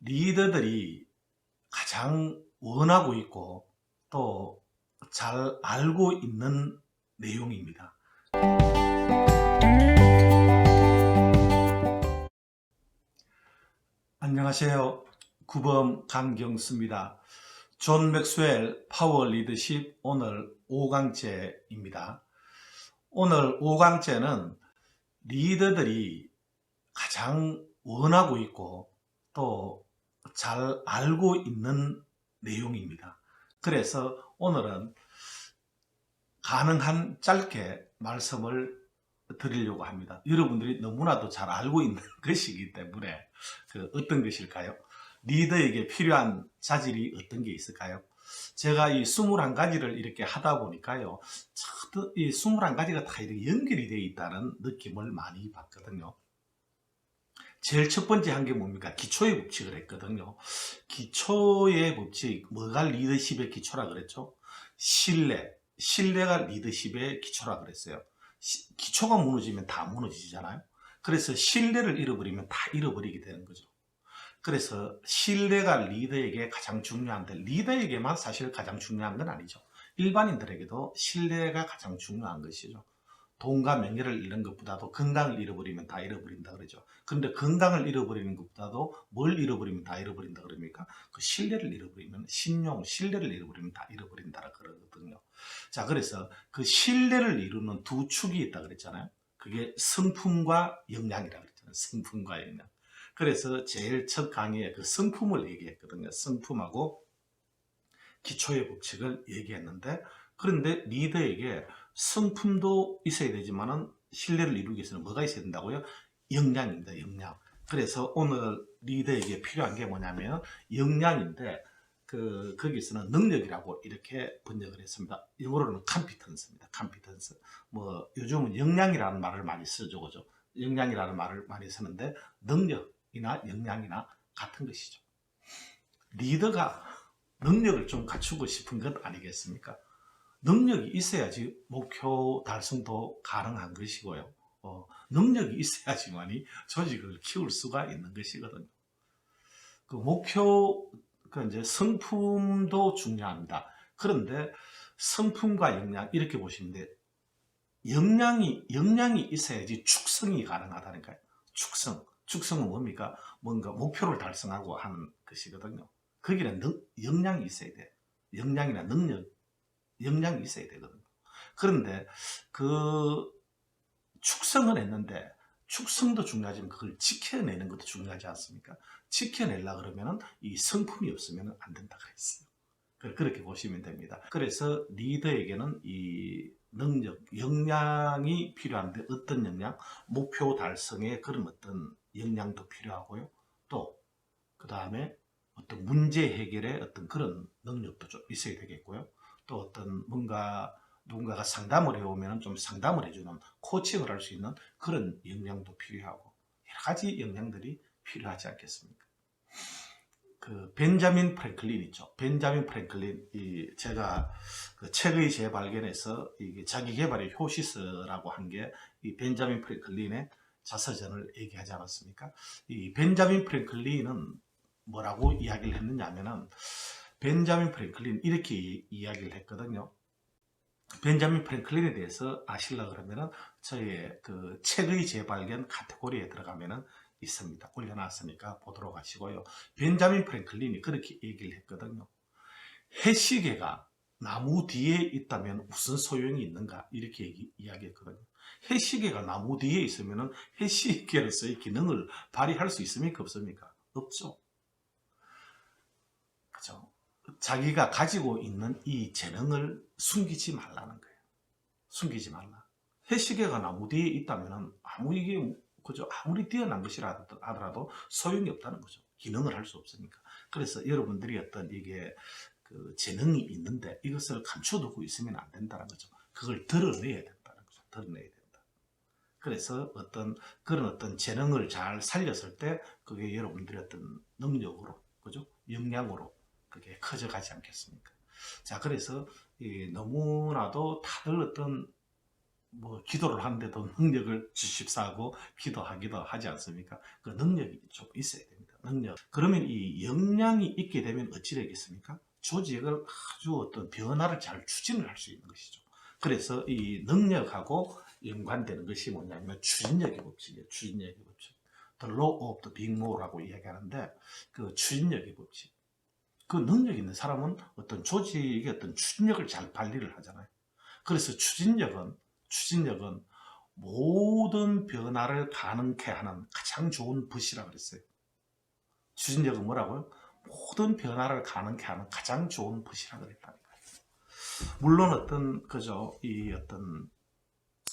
리더들이 가장 원하고 있고 또 잘 알고 있는 내용입니다. 안녕하세요. 구범 강경수입니다. 존 맥스웰 파워 리더십 오늘 5강째입니다. 오늘 5강째는 리더들이 가장 원하고 있고 또 잘 알고 있는 내용입니다. 그래서 오늘은 가능한 짧게 말씀을 드리려고 합니다. 여러분들이 너무나도 잘 알고 있는 것이기 때문에 어떤 것일까요? 리더에게 필요한 자질이 어떤 게 있을까요? 제가 이 21가지를 이렇게 하다 보니까요, 이 21가지가 다 이렇게 연결이 되어 있다는 느낌을 많이 받거든요. 제일 첫 번째 한 게 뭡니까? 기초의 법칙을 했거든요. 기초의 법칙, 뭐가 리더십의 기초라 그랬죠? 신뢰가 리더십의 기초라 그랬어요. 기초가 무너지면 다 무너지잖아요. 그래서 신뢰를 잃어버리면 다 잃어버리게 되는 거죠. 그래서 신뢰가 리더에게 가장 중요한데, 리더에게만 사실 가장 중요한 건 아니죠. 일반인들에게도 신뢰가 가장 중요한 것이죠. 돈과 명예를 잃는 것보다도 건강을 잃어버리면 다 잃어버린다 그러죠. 그런데 건강을 잃어버리는 것보다도 뭘 잃어버리면 다 잃어버린다 그럽니까? 그 신뢰를 잃어버리면, 신뢰를 잃어버리면 다 잃어버린다 그러거든요. 자, 그래서 그 신뢰를 이루는 두 축이 있다 그랬잖아요. 그게 성품과 역량이라고 그랬잖아요. 성품과 역량. 그래서 제일 첫 강의에 그 성품을 얘기했거든요. 성품하고 기초의 법칙을 얘기했는데, 그런데 리더에게 성품도 있어야 되지만은 신뢰를 이루기 위해서는 뭐가 있어야 된다고요? 역량입니다. 역량. 그래서 오늘 리더에게 필요한 게 뭐냐면 역량인데, 거기서는 능력이라고 이렇게 번역을 했습니다. 영어로는 competence입니다. competence. 뭐 요즘은 역량이라는 말을 많이 쓰죠, 그죠? 역량이라는 말을 많이 쓰는데 능력이나 역량이나 같은 것이죠. 리더가 능력을 좀 갖추고 싶은 것 아니겠습니까? 능력이 있어야지 목표 달성도 가능한 것이고요. 능력이 있어야지만이 조직을 키울 수가 있는 것이거든요. 그 목표, 이제 성품도 중요합니다. 그런데 성품과 역량 이렇게 보시면 돼요. 역량이 있어야지 축성이 가능하다니까요. 축성은 뭡니까? 뭔가 목표를 달성하고 하는 것이거든요. 거기는 역량이 있어야 돼. 역량이나 역량이 있어야 되거든요. 그런데 그 축성은 했는데, 축성도 중요하지만 그걸 지켜내는 것도 중요하지 않습니까? 지켜내려 그러면은 이 성품이 없으면 안 된다 그랬어요. 그렇게 보시면 됩니다. 그래서 리더에게는 이 능력, 역량이 필요한데, 어떤 역량? 목표 달성에 그런 어떤 역량도 필요하고요. 또 그 다음에 어떤 문제 해결에 어떤 그런 능력도 좀 있어야 되겠고요. 또 어떤 누군가가 상담을 해오면 좀 상담을 해주는, 코칭을 할 수 있는 그런 역량도 필요하고, 여러 가지 역량들이 필요하지 않겠습니까? 그 벤자민 프랭클린 있죠. 벤자민 프랭클린, 제가 그 책의 재발견에서 이게 자기개발의 효시서라고 한 게 이 벤자민 프랭클린의 자서전을 얘기하지 않았습니까? 이 벤자민 프랭클린은 뭐라고 이야기를 했느냐면은, 벤자민 프랭클린 이렇게 이야기를 했거든요. 벤자민 프랭클린에 대해서 아시려고 그러면은 저의 그 책의 재발견 카테고리에 들어가면은 있습니다. 올려놨으니까 보도록 하시고요. 벤자민 프랭클린이 그렇게 얘기를 했거든요. 해시계가 나무 뒤에 있다면 무슨 소용이 있는가, 이렇게 이야기했거든요. 해시계가 나무 뒤에 있으면은 해시계로서의 기능을 발휘할 수 있습니까? 없습니까? 없죠. 그죠? 자기가 가지고 있는 이 재능을 숨기지 말라는 거예요. 숨기지 말라. 해시계가 나무 뒤에 있다면 아무리 뛰어난 것이라 하더라도 소용이 없다는 거죠. 기능을 할 수 없으니까. 그래서 여러분들이 어떤 이게 그 재능이 있는데 이것을 감춰두고 있으면 안 된다는 거죠. 그걸 드러내야 된다는 거죠. 드러내야 된다. 그래서 그런 어떤 재능을 잘 살렸을 때 그게 여러분들의 어떤 능력으로, 그죠? 역량으로 그게 커져가지 않겠습니까? 자, 그래서 너무나도 다들 어떤 기도를 하는데도 능력을 주십사 하고 기도하기도 하지 않습니까? 그 능력이 좀 있어야 됩니다. 능력. 그러면 이 역량이 있게 되면 어찌 되겠습니까? 조직을 아주 어떤 변화를 잘 추진을 할 수 있는 것이죠. 그래서 이 능력하고 연관되는 것이 뭐냐면 추진력의 법칙이에요. 추진력의 법칙. The law of the big more라고 이야기하는데 그 추진력의 법칙. 그 능력 있는 사람은 어떤 조직의 어떤 추진력을 잘 발휘를 하잖아요. 그래서 추진력은 모든 변화를 가능케 하는 가장 좋은 붓이라고 그랬어요. 추진력은 뭐라고요? 모든 변화를 가능케 하는 가장 좋은 붓이라고 그랬다니까요. 물론 이 어떤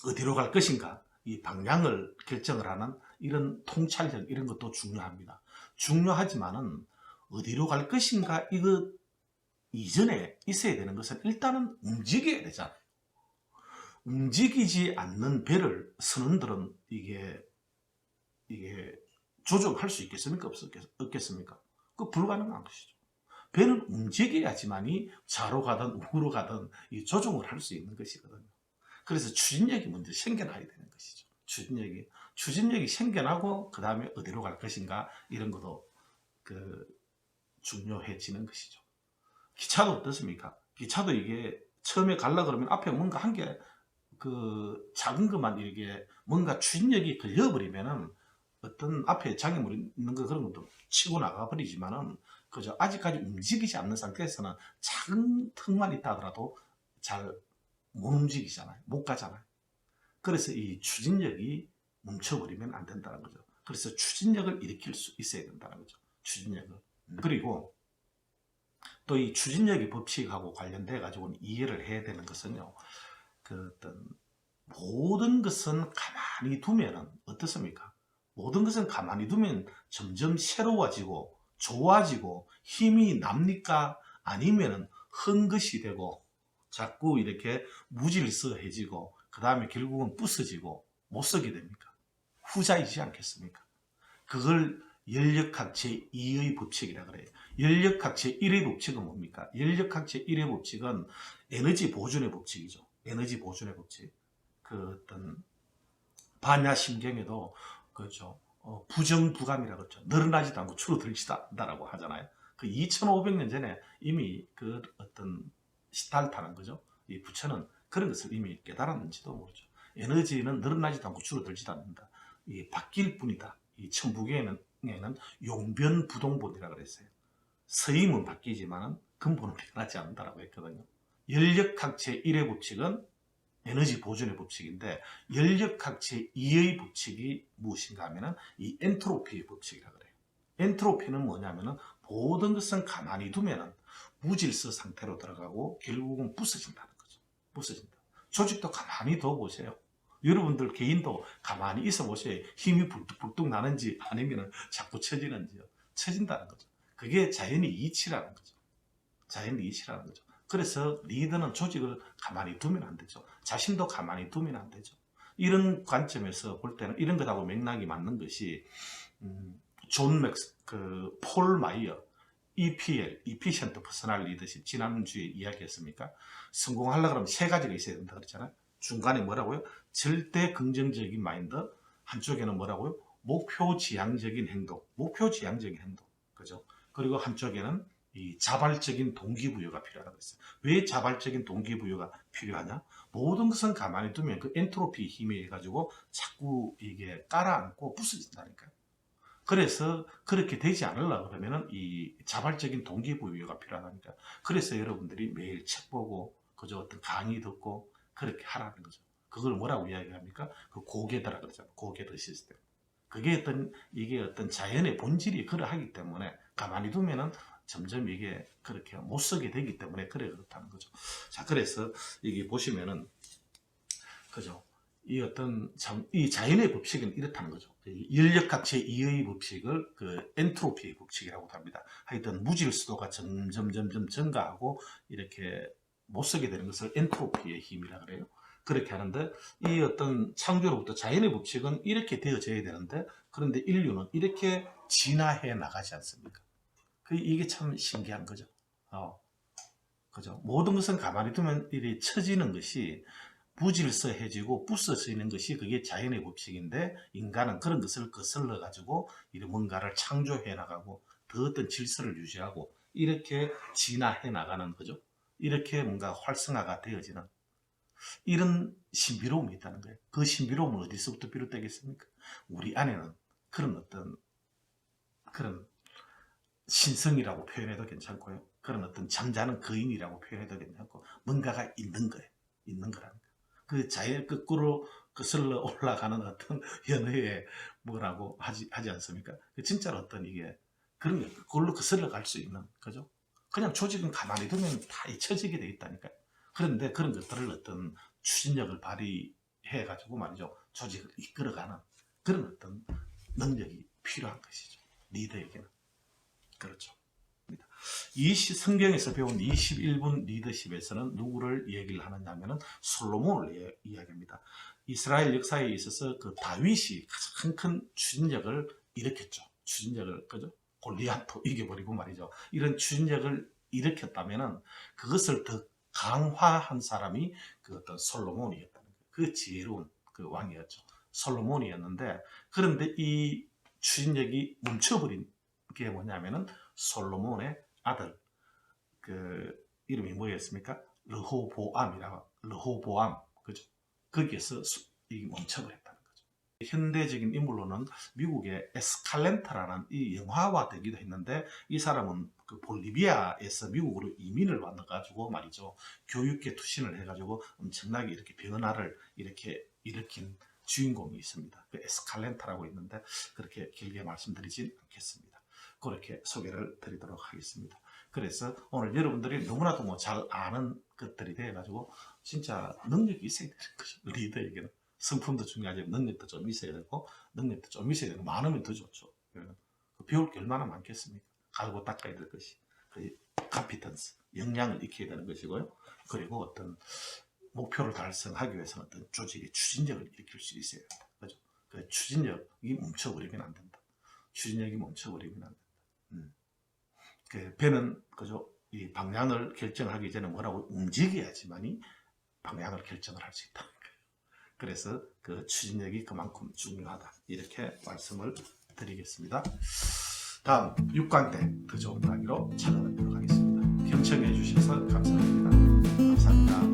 어디로 갈 것인가, 이 방향을 결정을 하는 이런 통찰력, 이런 것도 중요합니다. 중요하지만은 어디로 갈 것인가, 이거 이전에 있어야 되는 것은 일단은 움직여야 되잖아요. 움직이지 않는 배를 선원들은 이게 조종할 수 있겠습니까? 없겠습니까? 그 불가능한 것이죠. 배는 움직여야지만이 좌로 가든 우로 가든 이 조종을 할 수 있는 것이거든요. 그래서 추진력이 먼저 생겨나야 되는 것이죠. 추진력이 생겨나고 그 다음에 어디로 갈 것인가 이런 것도 중요해지는 것이죠. 기차도 어떻습니까? 기차도 이게 처음에 가려 그러면 앞에 뭔가 한 게 작은 것만 이렇게 뭔가 추진력이 걸려버리면은 어떤 앞에 장애물이 있는 거 그런 것도 치고 나가버리지만은 그저 아직까지 움직이지 않는 상태에서는 작은 턱만 있다 하더라도 잘 못 움직이잖아요. 못 가잖아요. 그래서 이 추진력이 멈춰버리면 안 된다는 거죠. 그래서 추진력을 일으킬 수 있어야 된다는 거죠. 추진력을. 그리고 또 이 추진력의 법칙하고 관련돼 가지고는 이해를 해야 되는 것은요. 어떤 모든 것은 가만히 두면은 어떻습니까? 모든 것은 가만히 두면 점점 새로워지고 좋아지고 힘이 납니까? 아니면은 헝것이 되고 자꾸 이렇게 무질서해지고 그 다음에 결국은 부서지고 못 쓰게 됩니까? 후자이지 않겠습니까? 그걸 연력학 제2의 법칙이라 그래요. 연력학 제1의 법칙은 뭡니까? 연력학 제1의 법칙은 에너지 보존의 법칙이죠. 에너지 보존의 법칙. 어떤 반야심경에도 그렇죠. 부정부감이라고 그랬죠. 늘어나지도 않고 줄어들지도 않는다라고 하잖아요. 2500년 전에 이미 어떤 시탈타는 거죠. 이 부처는 그런 것을 이미 깨달았는지도 모르죠. 에너지는 늘어나지도 않고 줄어들지도 않는다. 이 바뀔 뿐이다. 이 천부경에는 용변부동본이라고 그랬어요. 서임은 바뀌지만 근본은 변하지 않는다라고 했거든요. 연력학 제1의 법칙은 에너지 보존의 법칙인데 연력학 제2의 법칙이 무엇인가 하면은 이 엔트로피의 법칙이라고 그래요. 엔트로피는 뭐냐면은 모든 것은 가만히 두면은 무질서 상태로 들어가고 결국은 부서진다는 거죠. 부서진다. 조직도 가만히 둬 보세요. 여러분들 개인도 가만히 있어 보세요. 힘이 불뚝불뚝 나는지 아니면 자꾸 처지는지요. 처진다는 거죠. 그게 자연의 이치라는 거죠. 자연의 이치라는 거죠. 그래서 리더는 조직을 가만히 두면 안 되죠. 자신도 가만히 두면 안 되죠. 이런 관점에서 볼 때는 이런 것하고 맥락이 맞는 것이 폴 마이어 EPL, Efficient Personal Leadership 지난주에 이야기했습니까? 성공하려고 하면 세 가지가 있어야 된다 그랬잖아요. 중간에 뭐라고요? 절대 긍정적인 마인드, 한쪽에는 뭐라고요? 목표 지향적인 행동, 그죠? 그리고 한쪽에는 이 자발적인 동기부여가 필요하다고 했어요. 왜 자발적인 동기부여가 필요하냐? 모든 것은 가만히 두면 그 엔트로피 힘에 의해 가지고 자꾸 이게 깔아앉고 부서진다니까요. 그래서 그렇게 되지 않으려고 그러면은 이 자발적인 동기부여가 필요하다니까. 그래서 여러분들이 매일 책 보고 그저 어떤 강의 듣고 그렇게 하라는 거죠. 그걸 뭐라고 이야기합니까? 그 고개더라 그러잖아요. 고개더 시스템. 이게 어떤 자연의 본질이 그러하기 때문에 가만히 두면은 점점 이게 그렇게 못 쓰게 되기 때문에 그렇다는 거죠. 자, 그래서 이게 보시면은 그죠. 이 자연의 법칙은 이렇다는 거죠. 인력학 제2의 법칙을 엔트로피의 법칙이라고 합니다. 하여튼 무질서도가 점점 증가하고 이렇게 못 쓰게 되는 것을 엔트로피의 힘이라 그래요. 그렇게 하는데 이 어떤 창조로부터 자연의 법칙은 이렇게 되어져야 되는데 그런데 인류는 이렇게 진화해 나가지 않습니까? 이게 참 신기한 거죠. 그죠? 모든 것은 가만히 두면 이렇게 처지는 것이 부질서해지고 부서지는 것이 그게 자연의 법칙인데 인간은 그런 것을 거슬러 가지고 이런 뭔가를 창조해 나가고 더 어떤 질서를 유지하고 이렇게 진화해 나가는 거죠. 이렇게 뭔가 활성화가 되어지는 이런 신비로움이 있다는 거예요. 그 신비로움은 어디서부터 비롯되겠습니까? 우리 안에는 그런 어떤 그런 신성이라고 표현해도 괜찮고요. 그런 어떤 잠자는 거인이라고 표현해도 괜찮고 뭔가가 있는 거예요. 있는 거라는 거예요. 그 자연 거꾸로 거슬러 올라가는 어떤 연애에 뭐라고 하지 않습니까? 진짜로 어떤 이게 그런 게 그걸로 거슬러 갈 수 있는 그죠? 그냥 조직은 가만히 두면 다 잊혀지게 돼 있다니까요. 그런데 그런 것들을 어떤 추진력을 발휘해 가지고 말이죠. 조직을 이끌어가는 그런 어떤 능력이 필요한 것이죠. 리더에게는. 그렇죠. 성경에서 배운 21분 리더십에서는 누구를 얘기를 하느냐면은 솔로몬을 이야기합니다. 이스라엘 역사에 있어서 그 다윗이 가장 큰 추진력을 일으켰죠. 추진력을 그죠? 골리앗도 이겨버리고 말이죠. 이런 추진력을 일으켰다면은 그것을 더 강화한 사람이 그 어떤 솔로몬이었다는 거예요. 그 지혜로운 그 왕이었죠. 솔로몬이었는데 그런데 이 추진력이 멈춰버린 게 뭐냐면은 솔로몬의 아들 그 이름이 뭐였습니까? 르호보암 그죠? 거기에서 이 멈춰버렸다는 거죠. 현대적인 인물로는 미국의 에스칼렌타라는 이 영화화되기도 했는데 이 사람은 그 볼리비아에서 미국으로 이민을 와가지고 말이죠. 교육계 투신을 해가지고 엄청나게 이렇게 변화를 이렇게 일으킨 주인공이 있습니다. 그 에스칼렌타라고 있는데 그렇게 길게 말씀드리진 않겠습니다. 그렇게 소개를 드리도록 하겠습니다. 그래서 오늘 여러분들이 너무나도 뭐 잘 아는 것들이 돼가지고 진짜 능력이 있어야 되는 거죠. 리더에게는 성품도 중요하지만 능력도 좀 있어야 되고 능력도 좀 있어야 되고 많으면 더 좋죠. 배울 게 얼마나 많겠습니까? 갈고 닦아야 될 것이 그 컴피턴스, 역량을 익혀야 되는 것이고요. 그리고 어떤 목표를 달성하기 위해서는 어떤 조직의 추진력을 일으킬 수 있어야 된다. 그죠? 그 추진력이 멈춰버리면 안 된다. 추진력이 멈춰버리면 안 된다. 그 배는 그죠? 이 방향을 결정하기 전에 뭐라고 움직여야지만이 방향을 결정을 할 수 있다는 거예요. 그래서 그 추진력이 그만큼 중요하다. 이렇게 말씀을 드리겠습니다. 다음 6강 때 더 좋은 강의로 찾아뵙도록 하겠습니다. 경청해 주셔서 감사합니다. 감사합니다.